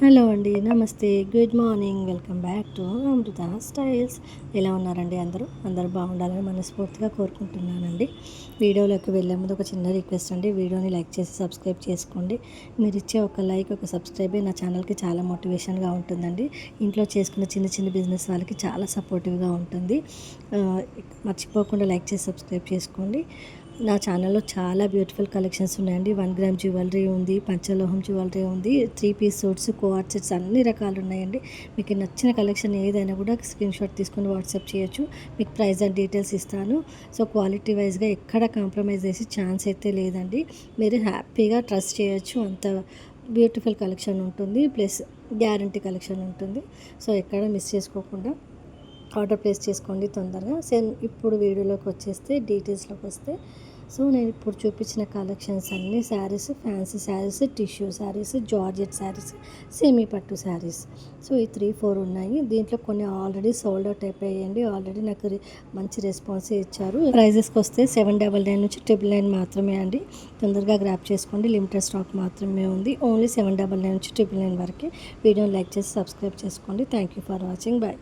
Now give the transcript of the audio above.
Hello అండి, నమస్తే, good morning. Welcome back to Amrita styles. ఎలా ఉన్నారండి? అందరూ బాగుండాలని మనస్ఫూర్తిగా కోరుకుంటున్నానండి. వీడియోలోకి వెళ్ళే ముందు ఒక చిన్న రిక్వెస్ట్ అండి, వీడియోని లైక్ చేసి సబ్స్క్రైబ్ చేసుకోండి. మీరు ఇచ్చే ఒక లైక్, ఒక సబ్స్క్రైబే నా ఛానల్కి చాలా మోటివేషన్గా ఉంటుందండి. ఇంట్లో చేసుకున్న చిన్న చిన్న బిజినెస్ వాళ్ళకి చాలా సపోర్టివ్గా ఉంటుంది. మర్చిపోకుండా లైక్ చేసి సబ్స్క్రైబ్ చేసుకోండి. నా ఛానల్లో చాలా బ్యూటిఫుల్ కలెక్షన్స్ ఉన్నాయండి. 1 గ్రామ్ జ్యువెలరీ ఉంది, పంచలోహం జ్యువెలరీ ఉంది, 3 పీస్ సూట్స్, కోఆర్డ్ సెట్స్ అన్ని రకాలు ఉన్నాయండి. మీకు నచ్చిన కలెక్షన్ ఏదైనా కూడా స్క్రీన్ షాట్ తీసుకొని వాట్సాప్ చేయొచ్చు. మీకు ప్రైస్ అండ్ డీటెయిల్స్ ఇస్తాను. సో క్వాలిటీ వైజ్గా ఎక్కడ కాంప్రమైజ్ చేసి ఛాన్స్ అయితే లేదండి. మీరు హ్యాపీగా ట్రస్ట్ చేయొచ్చు. అంత బ్యూటిఫుల్ కలెక్షన్ ఉంటుంది, ప్లస్ గ్యారంటీ కలెక్షన్ ఉంటుంది. సో ఎక్కడ మిస్ చేసుకోకుండా ఆర్డర్ ప్లేస్ చేసుకోండి తొందరగా. ఇప్పుడు వీడియోలోకి వచ్చేస్తే, డీటెయిల్స్లోకి వస్తే, సో నేను ఇప్పుడు చూపించిన కలెక్షన్స్ అన్నీ saris, fancy saris, tissue saris, georgette saris, semi పట్టు శారీస్. సో ఈ 3-4 ఉన్నాయి. దీంట్లో కొన్ని ఆల్రెడీ సోల్డ్ అవుట్ అయిపోయాయండి. ఆల్రెడీ నాకు మంచి రెస్పాన్స్ ఇచ్చారు. ప్రైజెస్కి వస్తే 799 నుంచి 999 మాత్రమే అండి. తొందరగా గ్రాప్ చేసుకోండి, లిమిటెడ్ స్టాక్ మాత్రమే ఉంది. ఓన్లీ 799 నుంచి 999 వరకే. వీడియోని లైక్ చేసి సబ్స్క్రైబ్ చేసుకోండి. Thank you for watching. Bye.